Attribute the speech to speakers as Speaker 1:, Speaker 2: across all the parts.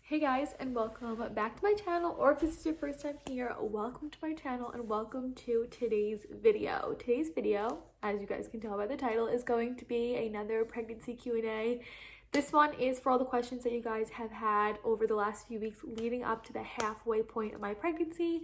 Speaker 1: Hey guys, and welcome back to my channel, or if this is your first time here, welcome to my channel and welcome to today's video. Today's video, as you guys can tell by the title, is going to be another pregnancy Q&A. This one is for all the questions that you guys have had over the last few weeks leading up to the halfway point of my pregnancy.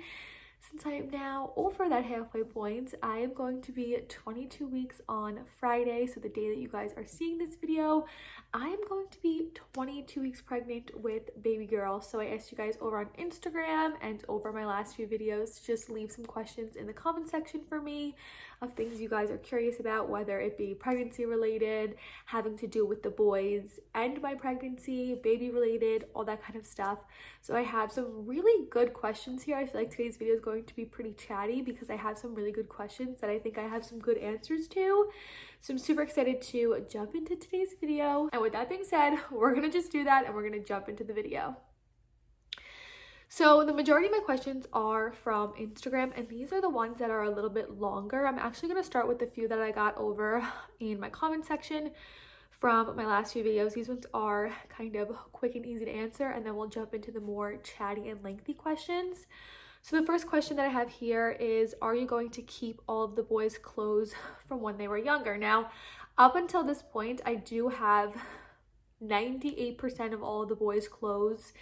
Speaker 1: Since I am now over that halfway point, I am going to be 22 weeks on Friday. So the day that you guys are seeing this video, I am going to be 22 weeks pregnant with baby girl. So I asked you guys over on Instagram and over my last few videos to just leave some questions in the comment section for me of things you guys are curious about, whether it be pregnancy related, having to do with the boys and my pregnancy, baby related, all that kind of stuff. So I have some really good questions here. I feel like today's video is going to be pretty chatty because I have some really good questions that I think I have some good answers to. So I'm super excited to jump into today's video. And with that being said, we're gonna just do that and we're gonna jump into the video. So the majority of my questions are from Instagram, and these are the ones that are a little bit longer. I'm actually going to start with the few that I got over in my comment section from my last few videos. These ones are kind of quick and easy to answer, and then we'll jump into the more chatty and lengthy questions. So the first question that I have here is, are you going to keep all of the boys' clothes from when they were younger? Now, up until this point, I do have 98% of all of the boys' clothes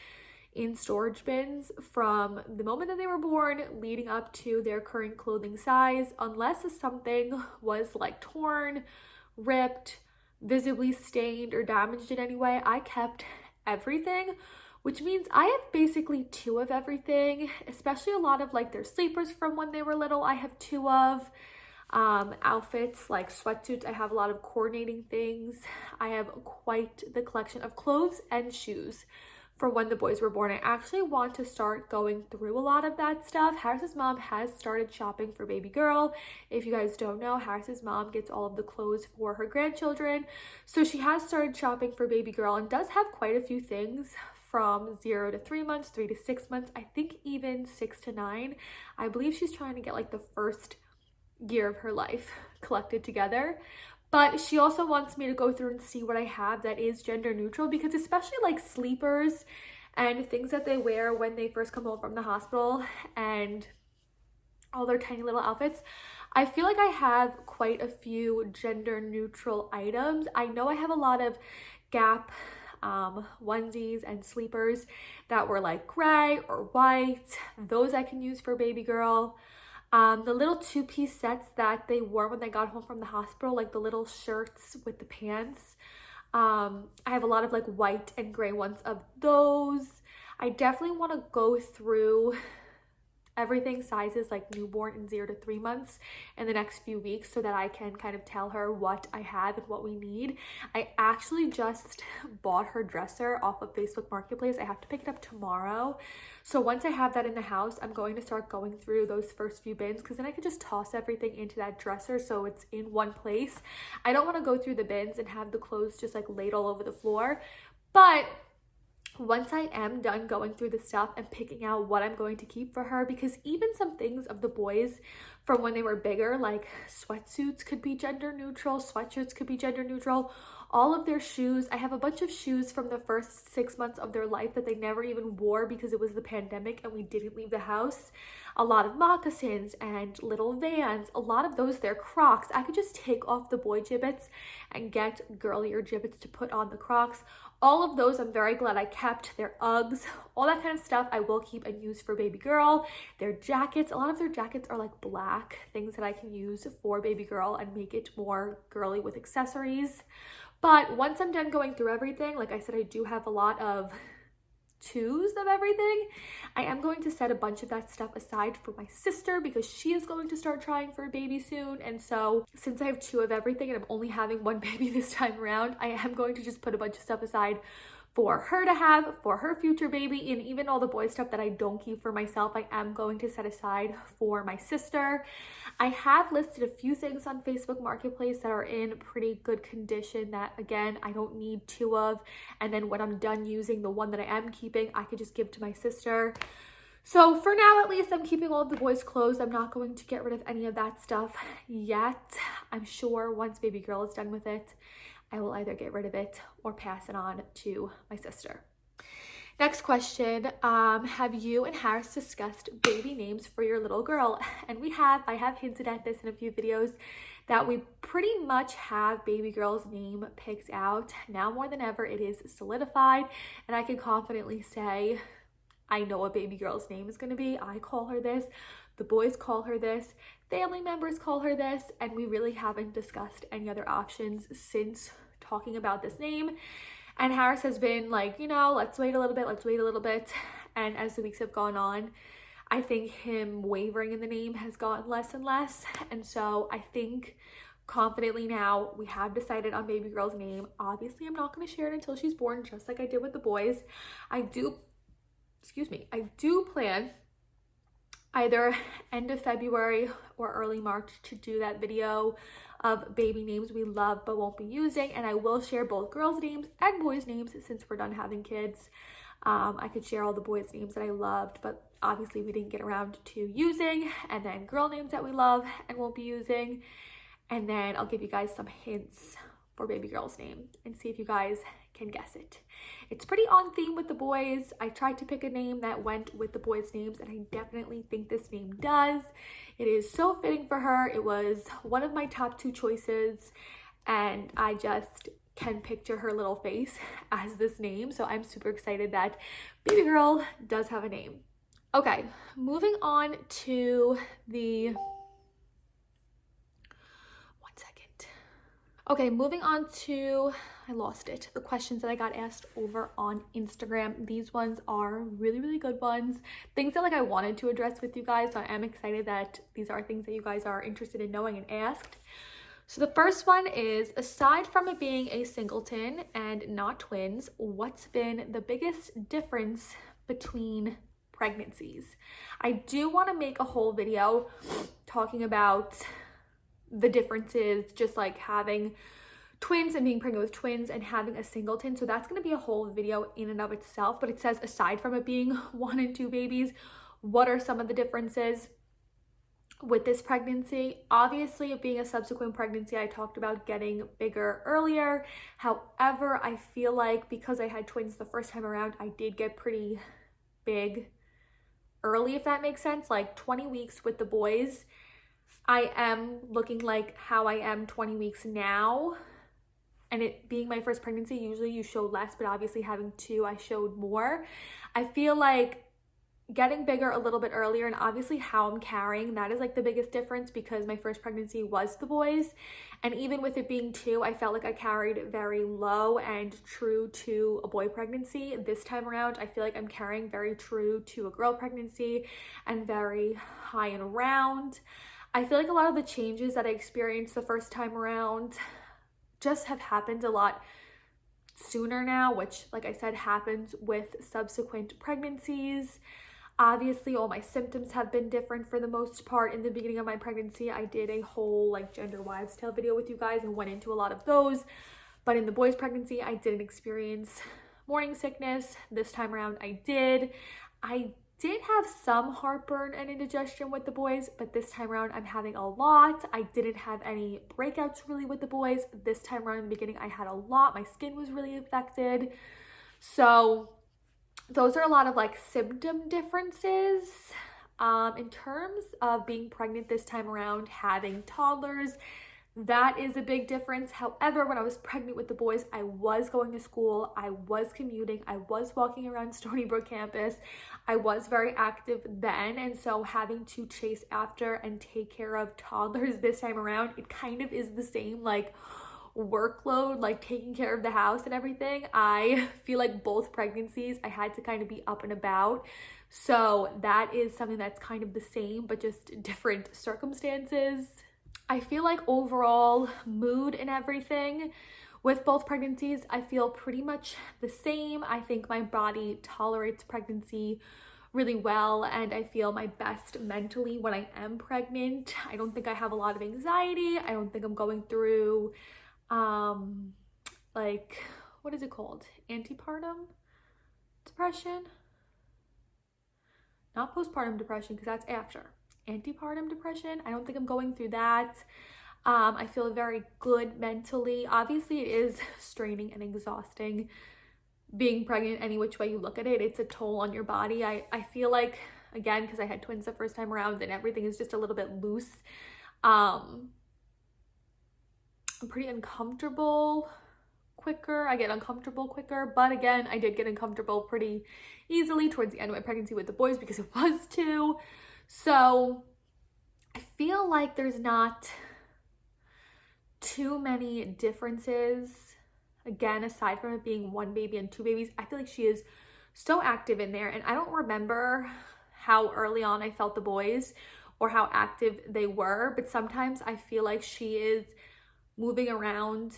Speaker 1: in storage bins from the moment that they were born leading up to their current clothing size, unless something was like torn, ripped, visibly stained, or damaged in any way. I kept everything, which means I have basically two of everything, especially a lot of like their sleepers from when they were little. I have two of outfits like sweatsuits. I have a lot of coordinating things. I have quite the collection of clothes and shoes for when the boys were born. I actually want to start going through a lot of that stuff. Harris's mom has started shopping for baby girl. If you guys don't know, Harris's mom gets all of the clothes for her grandchildren. So she has started shopping for baby girl and does have quite a few things from 0 to 3 months, 3 to 6 months, I think even 6 to 9. I believe she's trying to get like the first year of her life collected together. But she also wants me to go through and see what I have that is gender neutral, because especially like sleepers and things that they wear when they first come home from the hospital and all their tiny little outfits, I feel like I have quite a few gender neutral items. I know I have a lot of Gap onesies and sleepers that were like gray or white. Those I can use for baby girl. The little two-piece sets that they wore when they got home from the hospital, like the little shirts with the pants. I have a lot of like white and gray ones of those. I definitely want to go through everything sizes like newborn and 0 to 3 months in the next few weeks so that I can kind of tell her what I have and what we need. I actually just bought her dresser off of Facebook Marketplace. I have to pick it up tomorrow. So once I have that in the house, I'm going to start going through those first few bins, because then I can just toss everything into that dresser so it's in one place. I don't want to go through the bins and have the clothes just like laid all over the floor. But once I am done going through the stuff and picking out what I'm going to keep for her, because even some things of the boys from when they were bigger, like sweatsuits could be gender neutral, sweatshirts could be gender neutral, all of their shoes. I have a bunch of shoes from the first 6 months of their life that they never even wore because it was the pandemic and we didn't leave the house. A lot of moccasins and little Vans, a lot of those, they're Crocs. I could just take off the boy gibbets and get girlier gibbets to put on the Crocs. All of those I'm very glad I kept. Their Uggs, all that kind of stuff I will keep and use for baby girl. Their jackets, a lot of their jackets are like black, things that I can use for baby girl and make it more girly with accessories. But once I'm done going through everything, like I said, I do have a lot of twos of everything. I am going to set a bunch of that stuff aside for my sister because she is going to start trying for a baby soon. And so since I have two of everything and I'm only having one baby this time around, I am going to just put a bunch of stuff aside for her to have for her future baby, and even all the boy stuff that I don't keep for myself, I am going to set aside for my sister. I have listed a few things on Facebook Marketplace that are in pretty good condition that, again, I don't need two of, and then when I'm done using the one that I am keeping, I could just give to my sister. So for now, at least, I'm keeping all of the boys' clothes. I'm not going to get rid of any of that stuff yet. I'm sure once baby girl is done with it, I will either get rid of it or pass it on to my sister. Next question, have you and Harris discussed baby names for your little girl? And we have. I have hinted at this in a few videos that we pretty much have baby girl's name picked out. Now more than ever, it is solidified, and I can confidently say I know what baby girl's name is going to be. I call her this, the boys call her this, family members call her this, and we really haven't discussed any other options since talking about this name. And Harris has been like, you know, let's wait a little bit. And as the weeks have gone on, I think him wavering in the name has gotten less and less. And so I think confidently now we have decided on baby girl's name. Obviously, I'm not going to share it until she's born, just like I did with the boys. I do plan either end of February or early March to do that video of baby names we love but won't be using, and I will share both girls' names and boys' names since we're done having kids. I could share all the boys' names that I loved, but obviously we didn't get around to using, and then girl names that we love and won't be using, and then I'll give you guys some hints for baby girl's name and see if you guys can guess it. It's pretty on theme with the boys. I tried to pick a name that went with the boys' names, and I definitely think this name does. It is so fitting for her. It was one of my top 2 choices, and I just can picture her little face as this name. So I'm super excited that baby girl does have a name. Okay, moving on to the I lost it. The questions that I got asked over on Instagram. These ones are really, really good ones. Things that like I wanted to address with you guys. So I am excited that these are things that you guys are interested in knowing and asked. So the first one is, aside from it being a singleton and not twins, what's been the biggest difference between pregnancies? I do want to make a whole video talking about the differences, just like having twins and being pregnant with twins and having a singleton. So that's going to be a whole video in and of itself. But it says, aside from it being 1 and 2 babies, what are some of the differences with this pregnancy? Obviously, it being a subsequent pregnancy, I talked about getting bigger earlier. However, I feel like because I had twins the first time around, I did get pretty big early, if that makes sense. Like 20 weeks with the boys, I am looking like how I am 20 weeks now. And it being my first pregnancy, usually you show less, but obviously having 2, I showed more. I feel like getting bigger a little bit earlier, and obviously how I'm carrying, that is like the biggest difference, because my first pregnancy was the boys. And even with it being 2, I felt like I carried very low and true to a boy pregnancy. This time around, I feel like I'm carrying very true to a girl pregnancy and very high and round. I feel like a lot of the changes that I experienced the first time around just have happened a lot sooner now, which, like I said, happens with subsequent pregnancies. Obviously, all my symptoms have been different for the most part. In the beginning of my pregnancy, I did a whole like gender wives tale video with you guys and went into a lot of those. But in the boys' pregnancy, I didn't experience morning sickness. This time around, I did. I did have some heartburn and indigestion with the boys, but this time around I'm having a lot. I didn't have any breakouts really with the boys. This time around in the beginning, I had a lot. My skin was really affected. So those are a lot of like symptom differences. In terms of being pregnant this time around, having toddlers, that is a big difference. However, when I was pregnant with the boys, I was going to school, I was commuting, I was walking around Stony Brook campus, I was very active then, and so having to chase after and take care of toddlers this time around, it kind of is the same like workload, like taking care of the house and everything. I feel like both pregnancies I had to kind of be up and about, so that is something that's kind of the same but just different circumstances. I feel like overall mood and everything with both pregnancies, I feel pretty much the same. I think my body tolerates pregnancy really well, and I feel my best mentally when I am pregnant. I don't think I have a lot of anxiety. I don't think I'm going through like, what is it called? Antepartum depression? Not postpartum depression, because that's after. Antepartum depression. I don't think I'm going through that. I feel very good mentally. Obviously, it is straining and exhausting being pregnant, any which way you look at it, it's a toll on your body. I feel like, again, because I had twins the first time around and everything is just a little bit loose, I'm pretty uncomfortable quicker. I get uncomfortable quicker, but again, I did get uncomfortable pretty easily towards the end of my pregnancy with the boys because it was two. So I feel like there's not too many differences. Again, aside from it being one baby and two babies, I feel like she is so active in there. And I don't remember how early on I felt the boys or how active they were, but sometimes I feel like she is moving around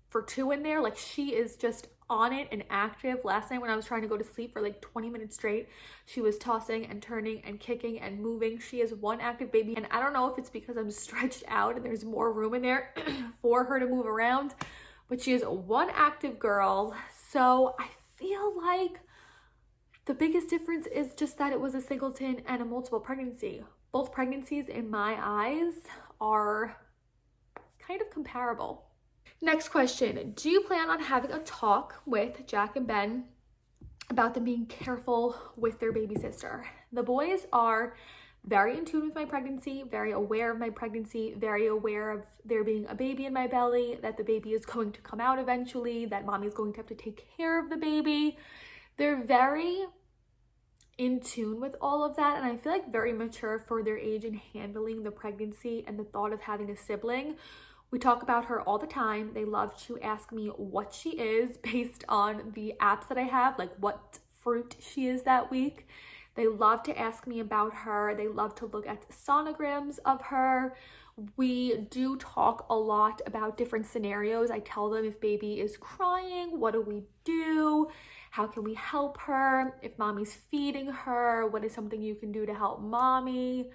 Speaker 1: for two in there. Like she is just on it and active. Last night when I was trying to go to sleep for like 20 minutes straight, she was tossing and turning and kicking and moving. She is one active baby, and I don't know if it's because I'm stretched out and there's more room in there for her to move around, but she is one active girl. So I feel like the biggest difference is just that it was a singleton and a multiple pregnancy. Both pregnancies in my eyes are kind of comparable. Next question, do you plan on having a talk with Jack and Ben about them being careful with their baby sister? The boys are very in tune with my pregnancy, very aware of my pregnancy, very aware of there being a baby in my belly, that the baby is going to come out eventually, that mommy is going to have to take care of the baby. They're very in tune with all of that, and I feel like very mature for their age in handling the pregnancy and the thought of having a sibling. We talk about her all the time. They love to ask me what she is based on the apps that I have, like what fruit she is that week. They love to ask me about her. They love to look at sonograms of her. We do talk a lot about different scenarios. I tell them if baby is crying, what do we do? How can we help her? If mommy's feeding her, what is something you can do to help mommy?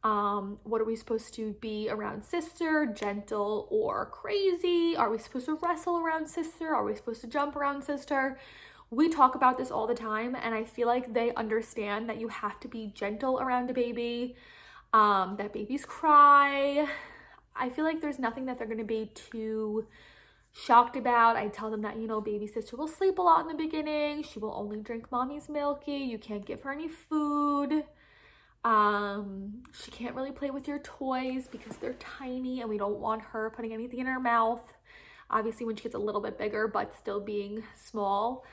Speaker 1: What are we supposed to be around sister, gentle or crazy? Are we supposed to wrestle around sister? Are we supposed to jump around sister? We talk about this all the time, and I feel like they understand that you have to be gentle around a baby, that babies cry. I feel like there's nothing that they're going to be too shocked about. I tell them that, you know, baby sister will sleep a lot in the beginning. She will only drink mommy's milky. You can't give her any food. She can't really play with your toys because they're tiny and we don't want her putting anything in her mouth. Obviously when she gets a little bit bigger, but still being small.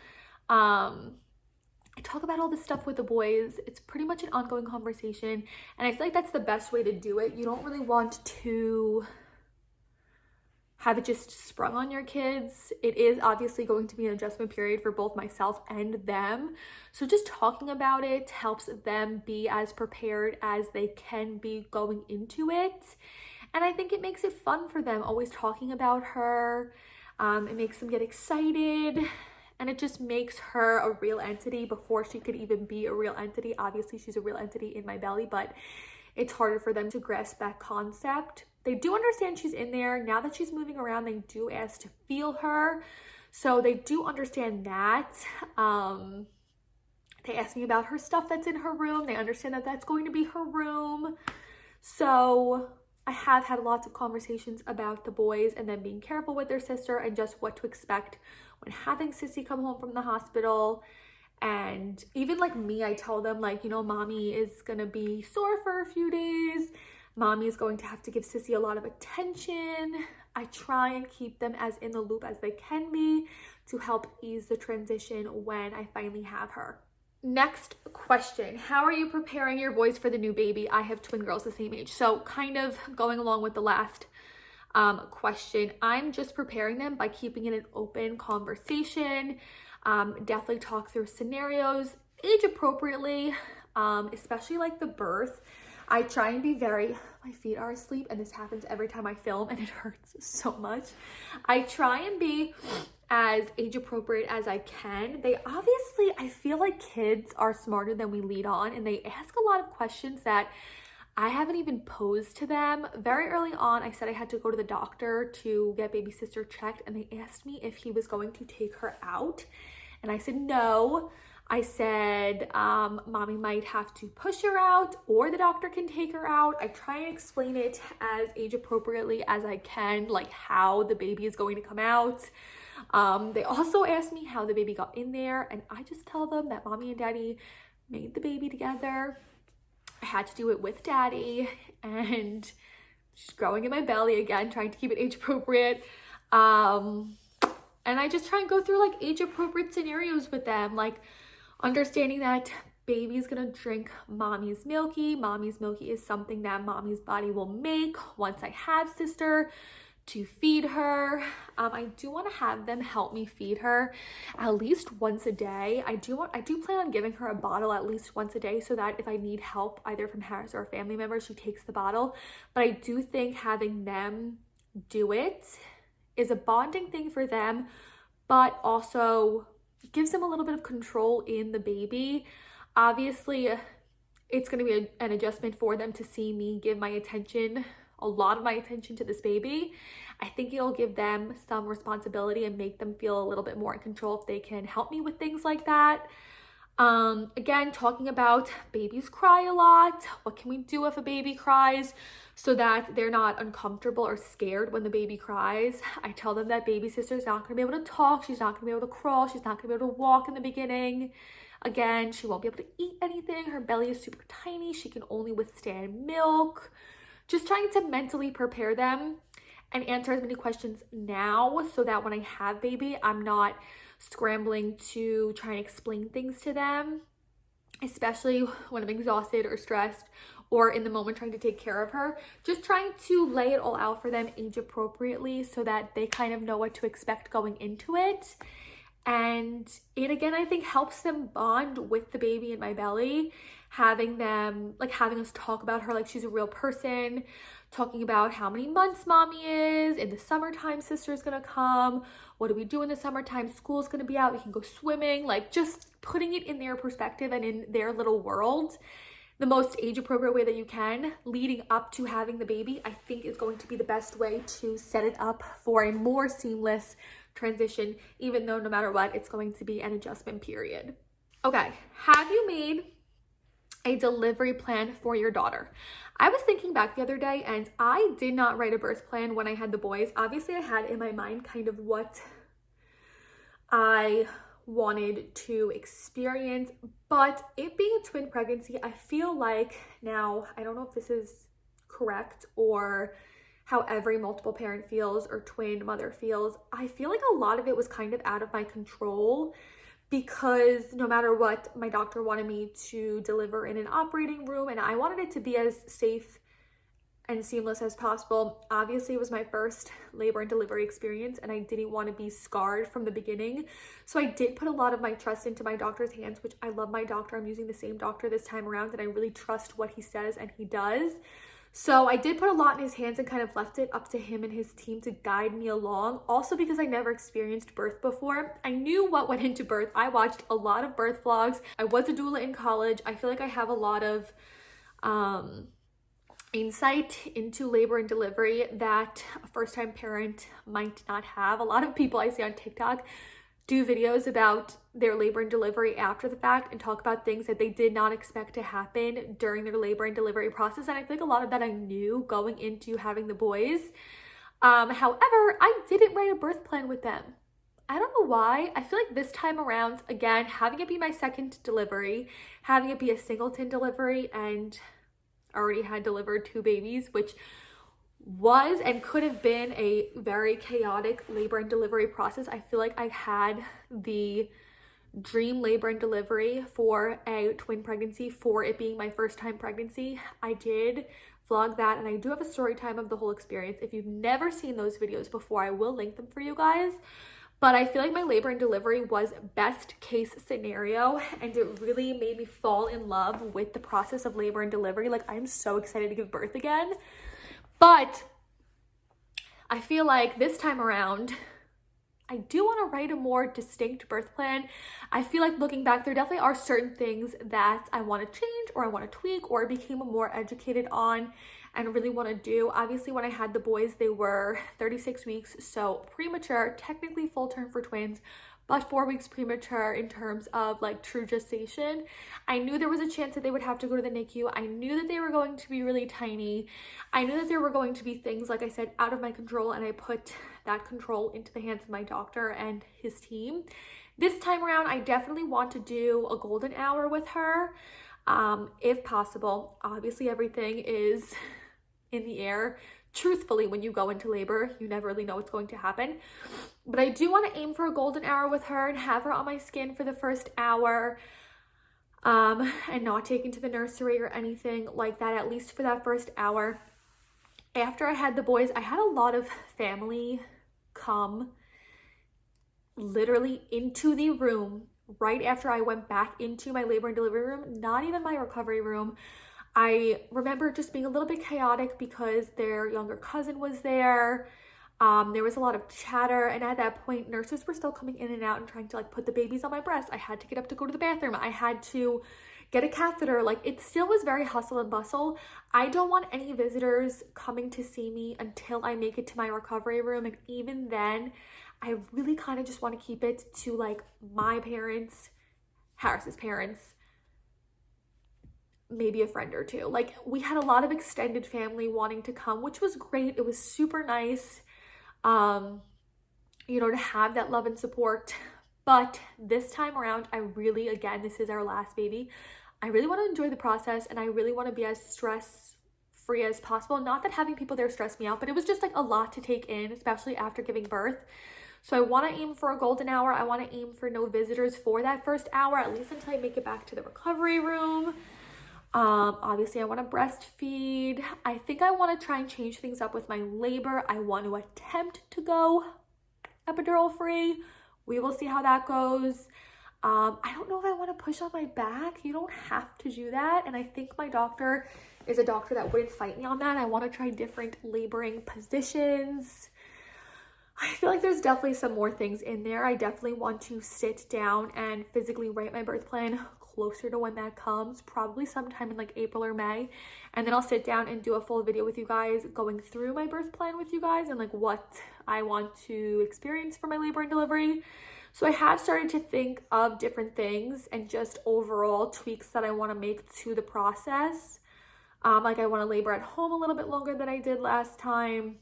Speaker 1: I talk about all this stuff with the boys. It's pretty much an ongoing conversation, and I feel like that's the best way to do it. You don't really want to have it just sprung on your kids. It is obviously going to be an adjustment period for both myself and them. So just talking about it helps them be as prepared as they can be going into it. And I think it makes it fun for them, always talking about her. It makes them get excited, and it just makes her a real entity before she could even be a real entity. Obviously, she's a real entity in my belly, but it's harder for them to grasp that concept. They do understand she's in there. Now that she's moving around, they do ask to feel her. So they do understand that. They ask me about her stuff that's in her room. They understand that that's going to be her room. So I have had lots of conversations about the boys and them being careful with their sister and just what to expect when having Sissy come home from the hospital. And even like me, I tell them, like, you know, mommy is gonna be sore for a few days. Mommy is going to have to give Sissy a lot of attention. I try and keep them as in the loop as they can be to help ease the transition when I finally have her. Next question, how are you preparing your boys for the new baby? I have twin girls the same age. So kind of going along with the last question, I'm just preparing them by keeping it an open conversation. Definitely talk through scenarios age appropriately, especially like the birth. I try and be my feet are asleep, and this happens every time I film and it hurts so much. I try and be as age appropriate as I can. I feel like kids are smarter than we lead on, and they ask a lot of questions that I haven't even posed to them. Very early on, I said I had to go to the doctor to get baby sister checked, and they asked me if he was going to take her out, and I said no. I said, mommy might have to push her out, or the doctor can take her out. I try and explain it as age appropriately as I can, like how the baby is going to come out. They also asked me how the baby got in there, and I just tell them that mommy and daddy made the baby together. I had to do it with daddy, and she's growing in my belly again, trying to keep it age appropriate. And I just try and go through like age appropriate scenarios with them, like understanding that baby's gonna drink mommy's milky. Mommy's milky is something that mommy's body will make once I have sister to feed her. I do want to have them help me feed her at least once a day. I do plan on giving her a bottle at least once a day, so that if I need help either from Harris or a family member, she takes the bottle. But I do think having them do it is a bonding thing for them, but also gives them a little bit of control in the baby. Obviously, it's going to be an adjustment for them to see me give my attention, a lot of my attention, to this baby. I think it'll give them some responsibility and make them feel a little bit more in control if they can help me with things like that. Again, talking about babies cry a lot. What can we do if a baby cries so that they're not uncomfortable or scared when the baby cries? I tell them that baby sister's not going to be able to talk. She's not going to be able to crawl. She's not going to be able to walk in the beginning. Again, she won't be able to eat anything. Her belly is super tiny. She can only withstand milk. Just trying to mentally prepare them and answer as many questions now so that when I have baby, I'm not scrambling to try and explain things to them, especially when I'm exhausted or stressed or in the moment trying to take care of her. Just trying to lay it all out for them age appropriately so that they kind of know what to expect going into it. And it, again, I think helps them bond with the baby in my belly, having us talk about her like she's a real person, talking about how many months mommy is, in the summertime sister's gonna come, what do we do in the summertime, school's gonna be out, we can go swimming, like just putting it in their perspective and in their little world the most age appropriate way that you can leading up to having the baby, I think is going to be the best way to set it up for a more seamless transition, even though no matter what, it's going to be an adjustment period. Okay, have you made a delivery plan for your daughter? I was thinking back the other day and I did not write a birth plan when I had the boys. Obviously, I had in my mind kind of what I wanted to experience, but it being a twin pregnancy, I feel like now, I don't know if this is correct or how every multiple parent feels or twin mother feels, I feel like a lot of it was kind of out of my control, because no matter what, my doctor wanted me to deliver in an operating room and I wanted it to be as safe and seamless as possible. Obviously, it was my first labor and delivery experience and I didn't want to be scarred from the beginning. So I did put a lot of my trust into my doctor's hands, which I love my doctor. I'm using the same doctor this time around and I really trust what he says and he does. So I did put a lot in his hands and kind of left it up to him and his team to guide me along. Also because I never experienced birth before. I knew what went into birth. I watched a lot of birth vlogs. I was a doula in college. I feel like I have a lot of insight into labor and delivery that a first-time parent might not have. A lot of people I see on TikTok do videos about their labor and delivery after the fact and talk about things that they did not expect to happen during their labor and delivery process. And I think a lot of that I knew going into having the boys. However, I didn't write a birth plan with them. I don't know why. I feel like this time around, again, having it be my second delivery, having it be a Singleton delivery, and already had delivered 2 babies, which was and could have been a very chaotic labor and delivery process. I feel like I had the dream labor and delivery for a twin pregnancy, for it being my first time pregnancy. I did vlog that and I do have a story time of the whole experience. If you've never seen those videos before, I will link them for you guys. But I feel like my labor and delivery was best case scenario and it really made me fall in love with the process of labor and delivery. Like, I'm so excited to give birth again. But I feel like this time around, I do want to write a more distinct birth plan. I feel like looking back, there definitely are certain things that I want to change or I want to tweak or became more educated on and really want to do. Obviously, when I had the boys, they were 36 weeks, so premature, technically full term for twins, about 4 weeks premature in terms of like true gestation. I knew there was a chance that they would have to go to the NICU. I knew that they were going to be really tiny. I knew that there were going to be things, like I said, out of my control, and I put that control into the hands of my doctor and his team. This time around, I definitely want to do a golden hour with her, if possible. Obviously, everything is in the air. Truthfully, when you go into labor, you never really know what's going to happen. But I do want to aim for a golden hour with her and have her on my skin for the first hour, and not taken to the nursery or anything like that, at least for that first hour. After I had the boys, I had a lot of family come literally into the room right after I went back into my labor and delivery room, not even my recovery room. I remember just being a little bit chaotic because their younger cousin was there. There was a lot of chatter, and at that point, nurses were still coming in and out and trying to like put the babies on my breast. I had to get up to go to the bathroom. I had to get a catheter. Like, it still was very hustle and bustle. I don't want any visitors coming to see me until I make it to my recovery room, and even then, I really kind of just want to keep it to like my parents, Harris's parents, maybe a friend or two. Like, we had a lot of extended family wanting to come, which was great. It was super nice, you know, to have that love and support. But this time around, I really, again, this is our last baby. I really want to enjoy the process, and I really want to be as stress-free as possible. Not that having people there stressed me out, but it was just like a lot to take in, especially after giving birth. So I want to aim for a golden hour. I want to aim for no visitors for that first hour, at least until I make it back to the recovery room. Obviously I want to breastfeed. I think I want to try and change things up with my labor. I want to attempt to go epidural free. We will see how that goes. I don't know if I want to push on my back. You don't have to do that. And I think my doctor is a doctor that wouldn't fight me on that. I want to try different laboring positions. I feel like there's definitely some more things in there. I definitely want to sit down and physically write my birth plan closer to when that comes, probably sometime in like April or May. And then I'll sit down and do a full video with you guys, going through my birth plan with you guys and like what I want to experience for my labor and delivery. So I have started to think of different things and just overall tweaks that I want to make to the process. Like, I want to labor at home a little bit longer than I did last time.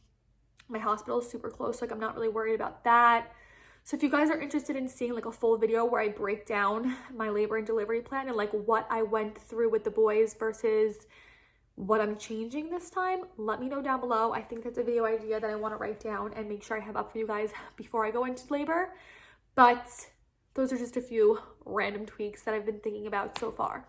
Speaker 1: My hospital is super close, like I'm not really worried about that. So if you guys are interested in seeing like a full video where I break down my labor and delivery plan and like what I went through with the boys versus what I'm changing this time, let me know down below. I think that's a video idea that I want to write down and make sure I have up for you guys before I go into labor. But those are just a few random tweaks that I've been thinking about so far.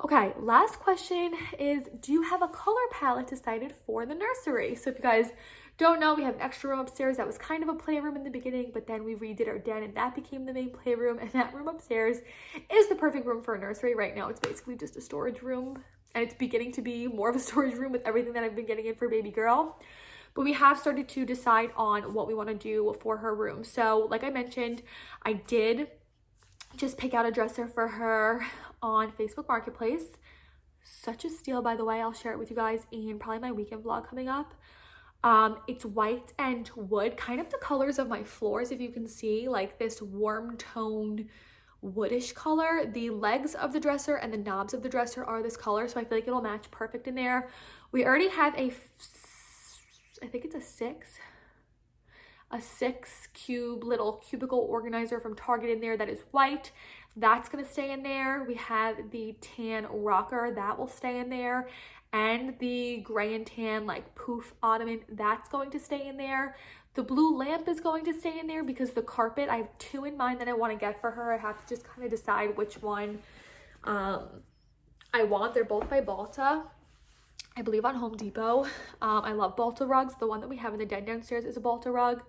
Speaker 1: Okay, last question is, do you have a color palette decided for the nursery? So if you guys don't know, we have an extra room upstairs that was kind of a playroom in the beginning, but then we redid our den and that became the main playroom, and that room upstairs is the perfect room for a nursery. Right now it's basically just a storage room, and it's beginning to be more of a storage room with everything that I've been getting in for baby girl. But we have started to decide on what we want to do for her room. So like I mentioned, I did just pick out a dresser for her on Facebook Marketplace. Such a steal, by the way. I'll share it with you guys in probably my weekend vlog coming up. It's white and wood, kind of the colors of my floors, if you can see, like this warm toned woodish color. The legs of the dresser and the knobs of the dresser are this color, so I feel like it'll match perfect in there. We already have I think it's a six cube little cubicle organizer from Target in there that is white. That's gonna stay in there. We have the tan rocker that will stay in there, and the gray and tan like poof ottoman, that's going to stay in there. The blue lamp is going to stay in there because the carpet, I have two in mind that I want to get for her. I have to just kind of decide which one I want. They're both by Balta, I believe, on Home Depot. I love Balta rugs. The one that we have in the den downstairs is a Balta rug.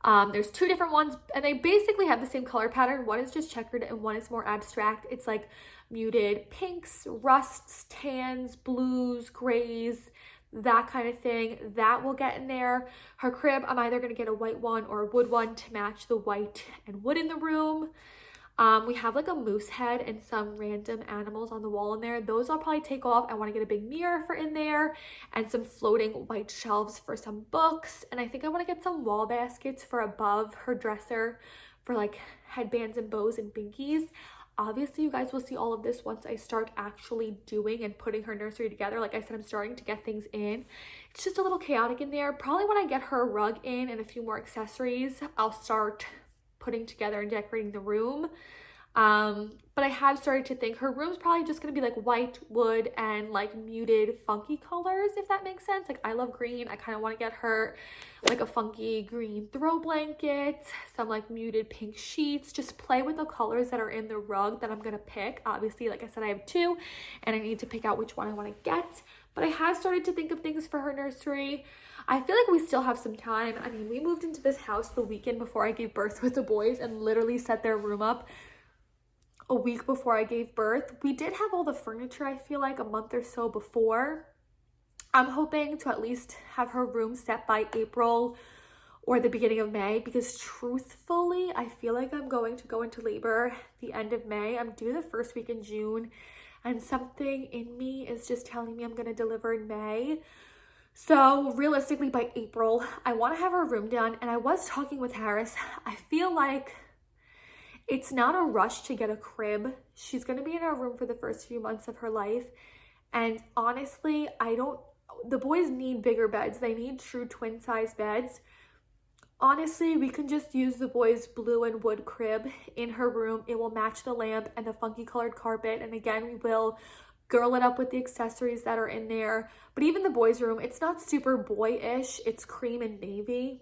Speaker 1: There's two different ones, and they basically have the same color pattern. One is just checkered and one is more abstract. It's like muted pinks, rusts, tans, blues, grays, that kind of thing. That will get in there. Her crib, I'm either going to get a white one or a wood one to match the white and wood in the room. We have like a moose head and some random animals on the wall in there. Those I'll probably take off. I want to get a big mirror for in there and some floating white shelves for some books. And I think I want to get some wall baskets for above her dresser for like headbands and bows and binkies. Obviously, you guys will see all of this once I start actually doing and putting her nursery together. Like I said, I'm starting to get things in. It's just a little chaotic in there. Probably when I get her rug in and a few more accessories, I'll start putting together and decorating the room. But I have started to think her room's probably just gonna be like white, wood, and like muted funky colors, if that makes sense. Like I love green. I kind of want to get her like a funky green throw blanket, some like muted pink sheets, just play with the colors that are in the rug that I'm gonna pick. Obviously, like I said, I have two and I need to pick out which one I want to get, but I have started to think of things for her nursery. I feel like we still have some time. I mean, we moved into this house the weekend before I gave birth with the boys and literally set their room up a week before I gave birth. We did have all the furniture, I feel like, a month or so before. I'm hoping to at least have her room set by April or the beginning of May, because truthfully, I feel like I'm going to go into labor the end of May. I'm due the first week in June, and something in me is just telling me I'm going to deliver in May. So realistically, by April, I want to have her room done. And I was talking with Harris. I feel like it's not a rush to get a crib. She's going to be in our room for the first few months of her life. And honestly, the boys need bigger beds. They need true twin size beds. Honestly, we can just use the boys' blue and wood crib in her room. It will match the lamp and the funky colored carpet. And again, we will girl it up with the accessories that are in there. But even the boys' room, it's not super boyish. It's cream and navy.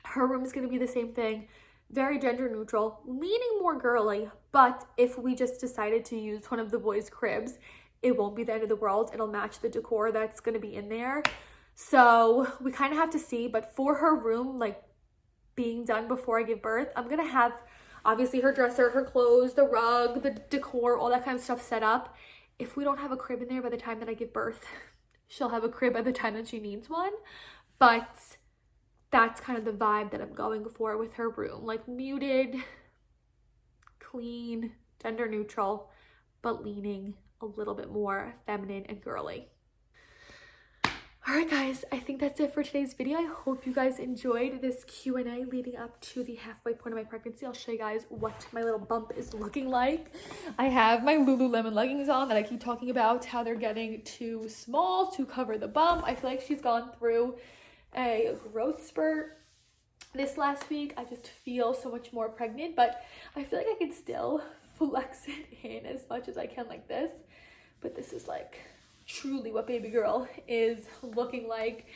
Speaker 1: Her room is going to be the same thing. Very gender neutral, leaning more girly, but if we just decided to use one of the boys' cribs, it won't be the end of the world. It'll match the decor that's going to be in there. So we kind of have to see, but for her room, like being done before I give birth, I'm going to have obviously her dresser, her clothes, the rug, the decor, all that kind of stuff set up. If we don't have a crib in there by the time that I give birth, she'll have a crib by the time that she needs one. But that's kind of the vibe that I'm going for with her room. Like muted, clean, gender neutral, but leaning a little bit more feminine and girly. All right, guys, I think that's it for today's video. I hope you guys enjoyed this Q&A leading up to the halfway point of my pregnancy. I'll show you guys what my little bump is looking like. I have my Lululemon leggings on that I keep talking about, how they're getting too small to cover the bump. I feel like she's gone through a growth spurt this last week. I just feel so much more pregnant, but I feel like I can still flex it in as much as I can like this. But this is like truly what baby girl is looking like.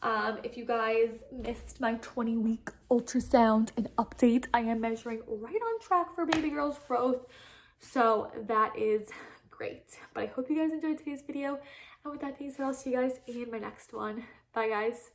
Speaker 1: If you guys missed my 20-week ultrasound and update, I am measuring right on track for baby girl's growth, so that is great. But I hope you guys enjoyed today's video, and with that being said, I'll see you guys in my next one. Bye, guys.